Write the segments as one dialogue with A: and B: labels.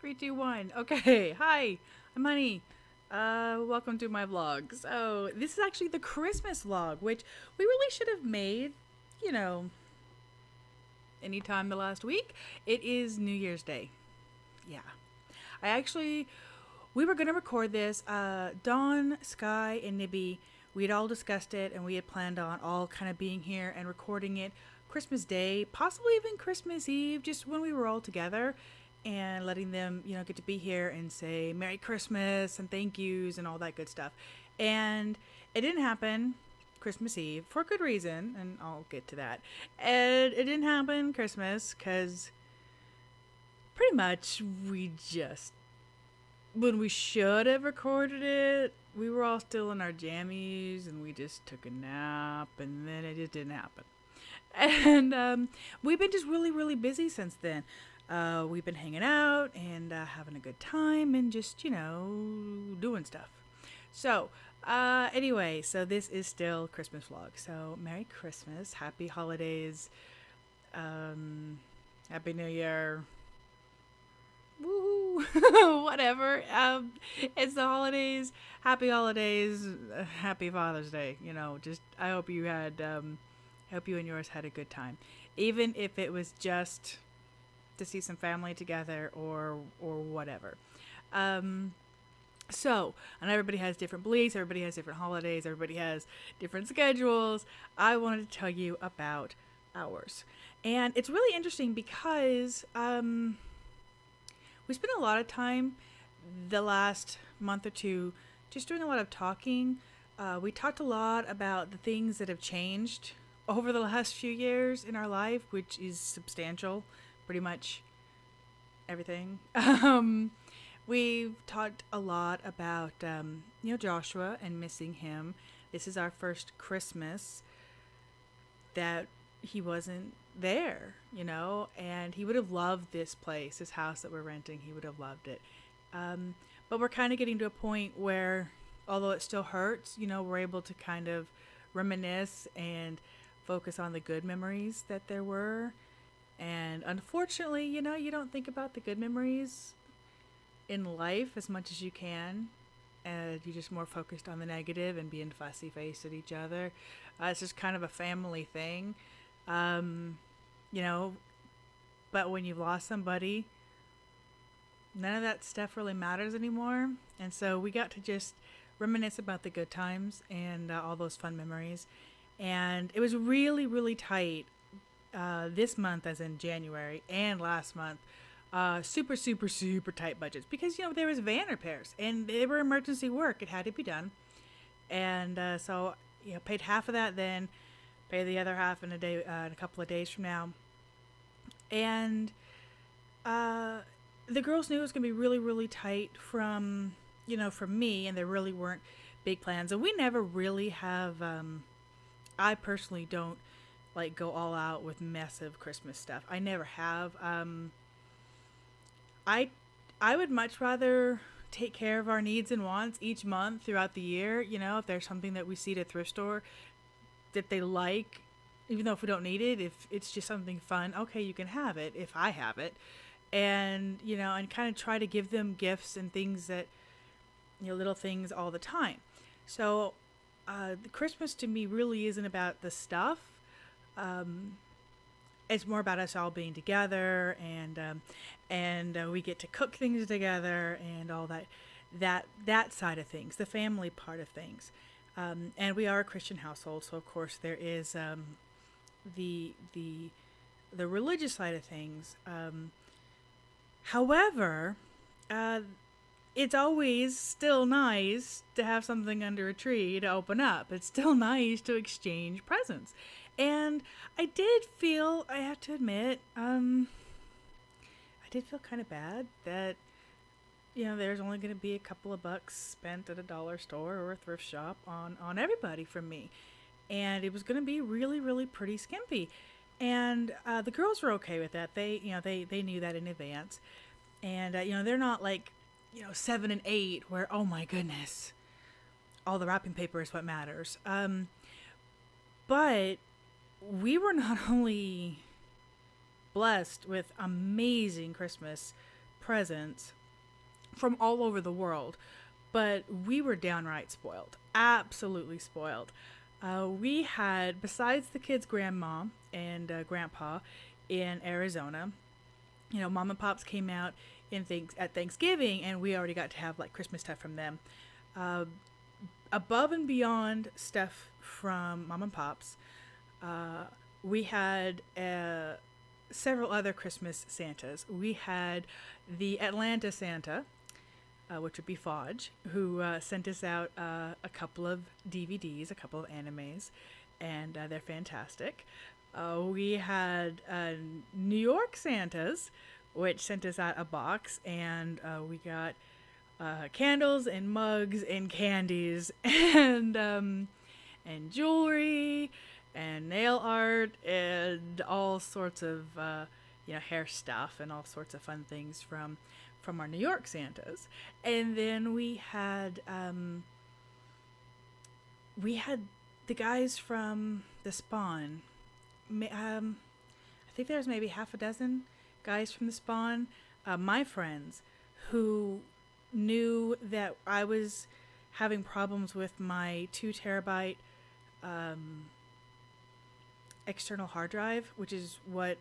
A: Three, two, one. Okay. Hi, I'm Honey. Welcome to my vlog. So this is actually the Christmas vlog, which we really should have made, you know, anytime the last week. It is New Year's Day. Yeah. I actually, we were going to record this. Dawn, Sky, and Nibby, we had all discussed it and we had planned on all kind of being here and recording it Christmas Day, possibly even Christmas Eve, just when we were all together and letting them, get to be here and say Merry Christmas and thank yous and all that good stuff. And it didn't happen Christmas Eve for a good reason, and I'll get to that. And it didn't happen Christmas because pretty much we just, when we should have recorded it, we were all still in our jammies and we just took a nap and then it just didn't happen. And we've been just really, really busy since then. We've been hanging out and having a good time and just, doing stuff. So, anyway, so this is still Christmas vlog. So, Merry Christmas, Happy Holidays, Happy New Year, woohoo, whatever. It's the holidays, Happy Holidays, Happy Father's Day. Just I hope you had, hope you and yours had a good time, even if it was just to see some family together or whatever. So, and everybody has different beliefs, everybody has different holidays, everybody has different schedules. I wanted to tell you about ours. And it's really interesting because we spent a lot of time the last month or two just doing a lot of talking. We talked a lot about the things that have changed over the last few years in our life, which is substantial. Pretty much everything. We've talked a lot about, Joshua and missing him. This is our first Christmas that he wasn't there, and he would have loved this place, this house that we're renting. He would have loved it. But we're kind of getting to a point where, although it still hurts, we're able to kind of reminisce and focus on the good memories that there were. And unfortunately, you don't think about the good memories in life as much as you can. And you're just more focused on the negative and being fussy-faced at each other. It's just kind of a family thing. But when you've lost somebody, none of that stuff really matters anymore. And so we got to just reminisce about the good times and all those fun memories. And it was really, really tight. This month, as in January, and last month, super, super, super tight budgets because, there was van repairs and they were emergency work. It had to be done. And so, paid half of that then, pay the other half in a couple of days from now. And the girls knew it was going to be really, really tight from me, and there really weren't big plans. And we never really have, I personally don't go all out with massive Christmas stuff. I never have. I would much rather take care of our needs and wants each month throughout the year. If there's something that we see at a thrift store that they like, even though if we don't need it, if it's just something fun, okay, you can have it if I have it. And, and kind of try to give them gifts and things that, little things all the time. So, the Christmas to me really isn't about the stuff. It's more about us all being together and we get to cook things together and all that side of things, the family part of things. And we are a Christian household, so of course there is the religious side of things. However, it's always still nice to have something under a tree to open up. It's still nice to exchange presents. And I did feel, I have to admit, I did feel kind of bad that, there's only going to be a couple of bucks spent at a dollar store or a thrift shop on everybody from me. And it was going to be really, really pretty skimpy. And the girls were okay with that. They knew that in advance. And, they're not like, 7 and 8 where, oh my goodness, all the wrapping paper is what matters. But we were not only blessed with amazing Christmas presents, from all over the world, but we were downright spoiled, absolutely spoiled. We had, besides the kids' grandma and grandpa in Arizona, you know, mom and pops came out at Thanksgiving, and we already got to have like Christmas stuff from them. Uh, Above and beyond stuff from mom and pops, we had several other Christmas Santas. We had the Atlanta Santa, which would be Fodge, who sent us out a couple of DVDs, a couple of animes, and they're fantastic. We had New York Santas, which sent us out a box, and we got candles and mugs and candies and jewelry and nail art and all sorts of hair stuff and all sorts of fun things from our New York Santas. And then we had the guys from the Spawn. I think there was maybe half a dozen guys from the Spawn, my friends, who knew that I was having problems with my 2 terabyte external hard drive, which is what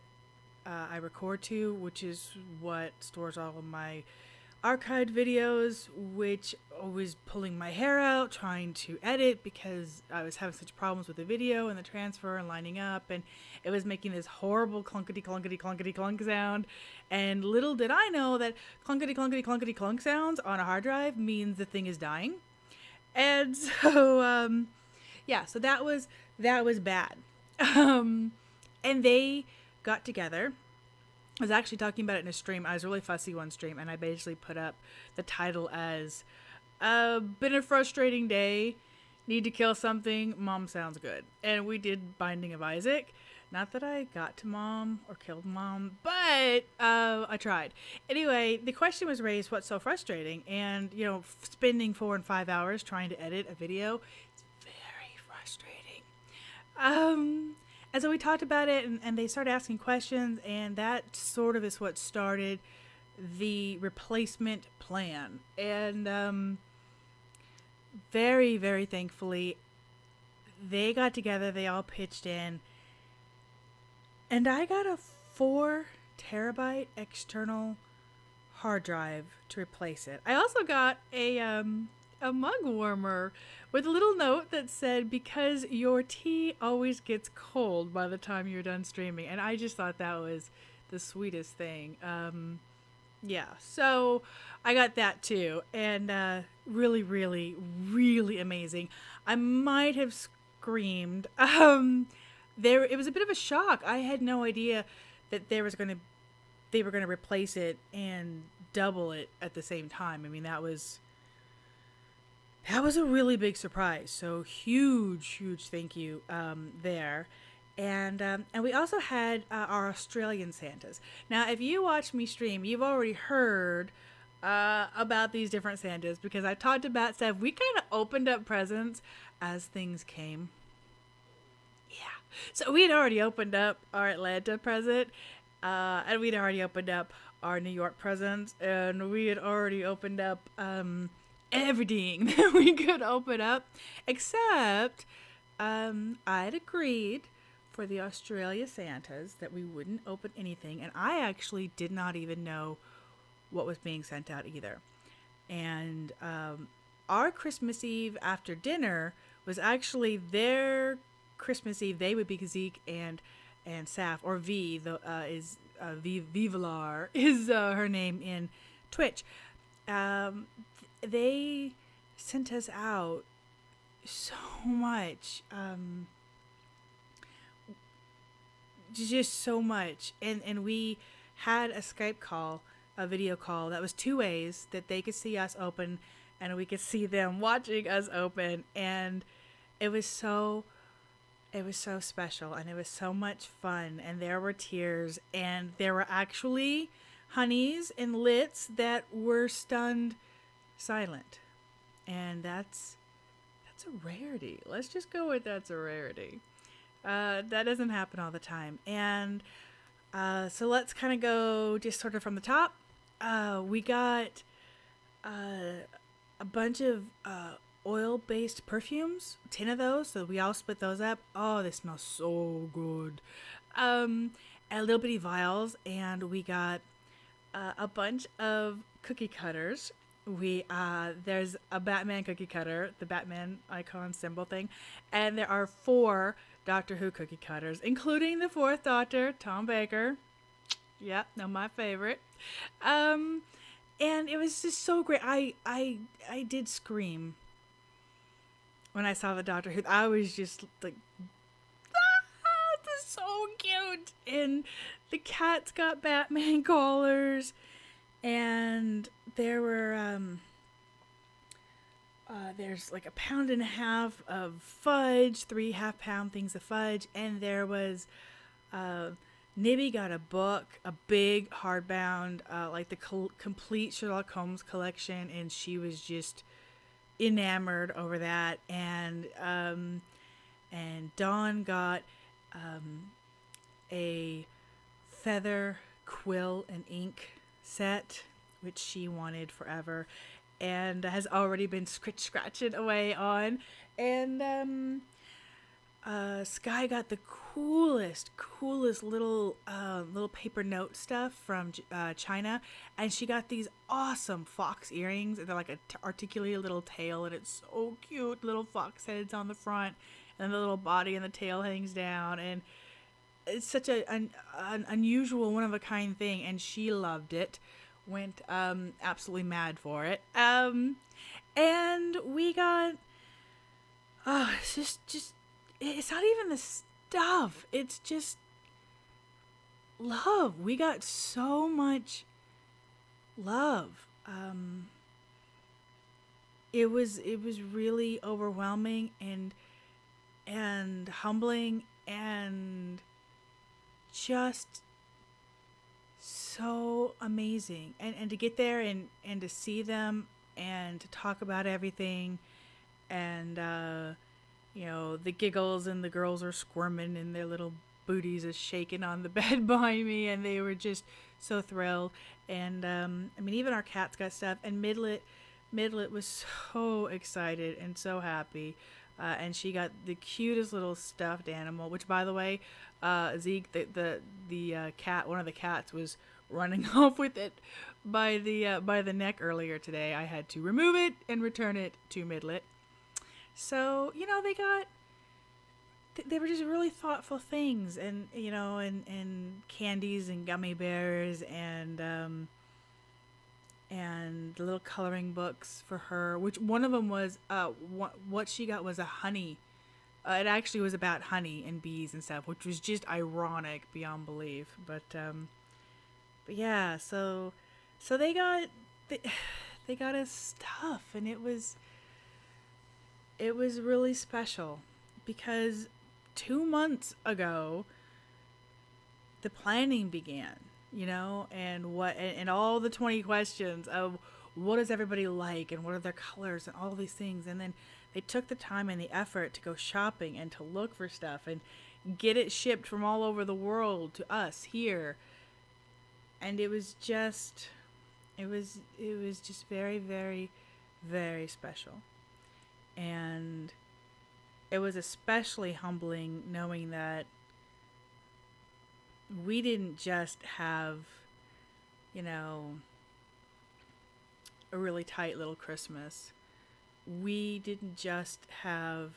A: I record to, which is what stores all of my archived videos, which I was pulling my hair out trying to edit because I was having such problems with the video and the transfer and lining up, and it was making this horrible clunkety clunkety clunkety clunk sound. And little did I know that clunkety clunkety clunkety clunk sounds on a hard drive means the thing is dying. And so so that was bad. And they got together. I was actually talking about it in a stream. I was really fussy one stream, and I basically put up the title as been a frustrating day, need to kill something, mom sounds good. And we did Binding of Isaac. Not that I got to mom or killed mom, but I tried. Anyway, the question was raised, what's so frustrating? And, spending 4 and 5 hours trying to edit a video, it's very frustrating. And so we talked about it, and they started asking questions, and that sort of is what started the replacement plan. And very, very thankfully, they got together, they all pitched in, and I got a 4 terabyte external hard drive to replace it. I also got a mug warmer with a little note that said, because your tea always gets cold by the time you're done streaming. And I just thought that was the sweetest thing. So I got that too. And really, really, really amazing. I might have screamed. It was a bit of a shock. I had no idea that they were going to replace it and double it at the same time. I mean, that was a really big surprise. So huge thank you there. And we also had our Australian Santas. Now, if you watch me stream, you've already heard about these different Santas, because I talked about stuff. We kind of opened up presents as things came. Yeah. So we had already opened up our Atlanta present, and we'd already opened up our New York presents, and we had already opened up everything that we could open up, except I'd agreed for the Australia Santas that we wouldn't open anything, and I actually did not even know what was being sent out either. And our Christmas Eve after dinner was actually their Christmas Eve. They would be Zeke and Saf, or V, is Vivalar is her name in Twitch. They sent us out so much, just so much, and we had a Skype call, a video call that was 2 ways, that they could see us open and we could see them watching us open, and it was so special, and it was so much fun, and there were tears, and there were actually honeys and lits that were stunned silent, and that's a rarity. Let's just go with that's a rarity. That doesn't happen all the time. And so let's kind of go just sort of from the top. We got a bunch of oil-based perfumes, 10 of those, so we all split those up. Oh, they smell so good. And little bitty vials, and we got a bunch of cookie cutters. We there's a Batman cookie cutter, the Batman icon symbol thing, and there are 4 Doctor Who cookie cutters, including the 4th Doctor, Tom Baker. Yep, no, my favorite. And it was just so great. I did scream when I saw the Doctor Who. I was just like, ah, this is so cute. And the cats got Batman collars, and there were there's like a pound and a half of fudge, 3 half-pound things of fudge, and there was Nibby got a book, a big hardbound, like the complete Sherlock Holmes collection, and she was just enamored over that. And Dawn got a feather quill and ink set, which she wanted forever, and has already been scratching away on. And Sky got the coolest little paper note stuff from China, and she got these awesome fox earrings. They're like a articulated little tail, and it's so cute. Little fox heads on the front, and the little body and the tail hangs down, and it's such an unusual, one of a kind thing, and she loved it. Went absolutely mad for it. And we got it's just it's not even the stuff. It's just love. We got so much love. It was really overwhelming and humbling, and just so amazing. And to get there and to see them and to talk about everything, and the giggles, and the girls are squirming and their little booties are shaking on the bed behind me, and they were just so thrilled. And even our cats got stuff, and Midlet was so excited and so happy, and she got the cutest little stuffed animal, which, by the way, Zeke, the cat, one of the cats, was running off with it by the neck earlier today. I had to remove it and return it to Midlet. So, they were just really thoughtful things, and candies and gummy bears, and the little coloring books for her, which one of them was, what she got was a honey. It actually was about honey and bees and stuff, which was just ironic beyond belief. But yeah, so they got us stuff, and it was really special, because 2 months ago the planning began, and all the 20 questions of what does everybody like, and what are their colors, and all these things. And then they took the time and the effort to go shopping and to look for stuff and get it shipped from all over the world to us here. And it was just very, very, very special. And it was especially humbling knowing that we didn't just have, a really tight little Christmas. We didn't just have,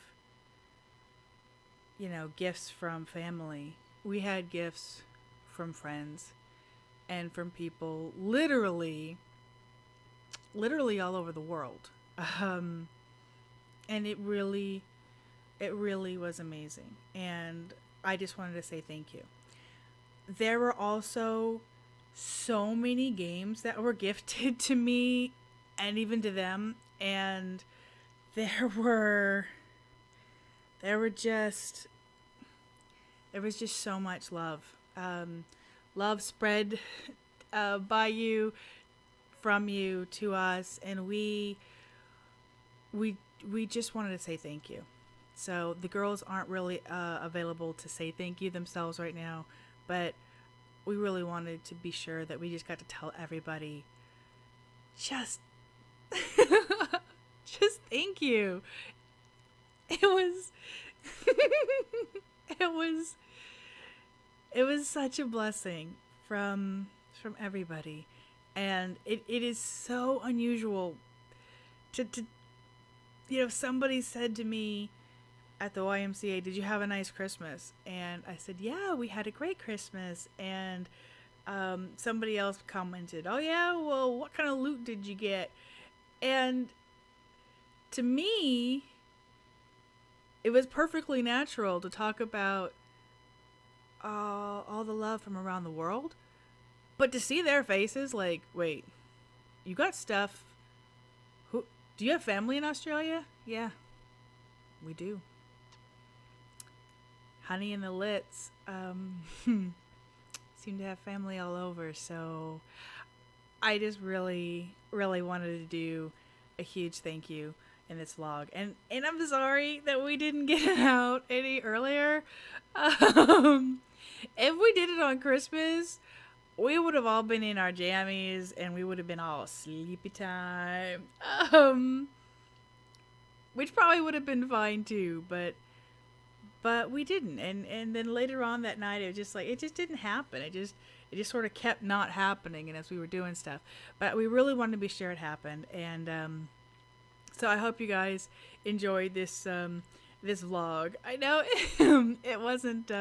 A: gifts from family. We had gifts from friends and from people literally all over the world. And it really was amazing. And I just wanted to say thank you. There were also so many games that were gifted to me and even to them, and there was just so much love. Love spread by you, from you to us, and we just wanted to say thank you. So the girls aren't really available to say thank you themselves right now, but we really wanted to be sure that we just got to tell everybody just Just thank you. It was it was it was such a blessing from everybody. And it is so unusual to somebody said to me at the YMCA, "Did you have a nice Christmas?" And I said, "Yeah, we had a great Christmas." And somebody else commented, "Oh yeah, well, what kind of loot did you get?" And to me, it was perfectly natural to talk about all the love from around the world, but to see their faces, like, wait, you got stuff? Who? Do you have family in Australia? Yeah, we do. Honey and the Lits seem to have family all over, so I just really, really wanted to do a huge thank you in this vlog. And I'm sorry that we didn't get it out any earlier. If we did it on Christmas, we would have all been in our jammies and we would have been all sleepy time. Which probably would have been fine too, but we didn't. And then later on that night, it just didn't happen. It just sort of kept not happening, and as we were doing stuff. But we really wanted to be sure it happened. And so I hope you guys enjoyed this this vlog. I know it wasn't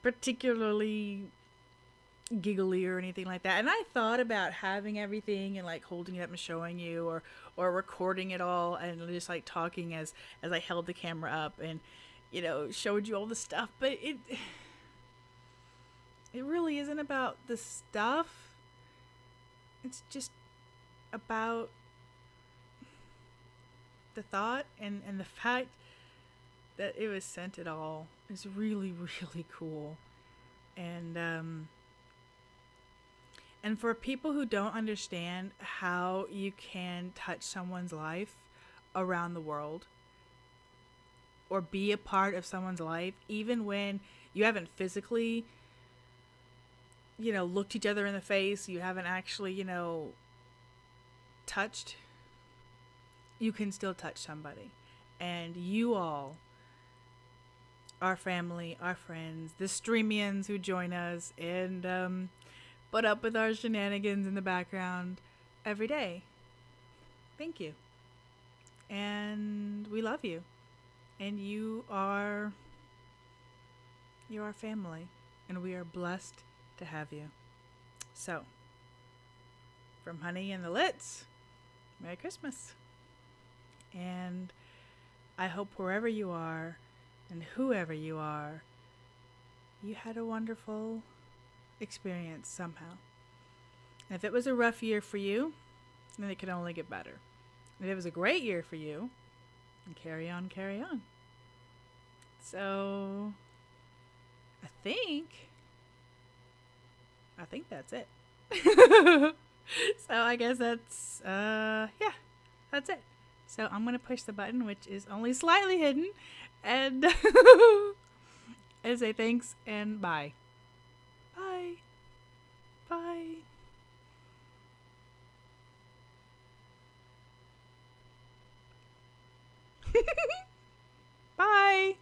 A: particularly giggly or anything like that. And I thought about having everything and like holding it up and showing you, or recording it all and just like talking as I held the camera up and showed you all the stuff. But it really isn't about the stuff. It's just about the thought and the fact that it was sent at all is really, really cool. And for people who don't understand how you can touch someone's life around the world or be a part of someone's life, even when you haven't physically, looked each other in the face, you haven't actually, touched, you can still touch somebody. And you all, our family, our friends, the streamians who join us and put up with our shenanigans in the background every day. Thank you. And we love you. And you are family. And we are blessed to have you. So, from Honey and the Lits, Merry Christmas. And I hope wherever you are and whoever you are, you had a wonderful experience somehow. And if it was a rough year for you, then it can only get better. And if it was a great year for you, then carry on, carry on. So I think that's it. So I guess that's that's it. So I'm gonna push the button, which is only slightly hidden, and and say thanks and bye. Bye. Bye. Bye.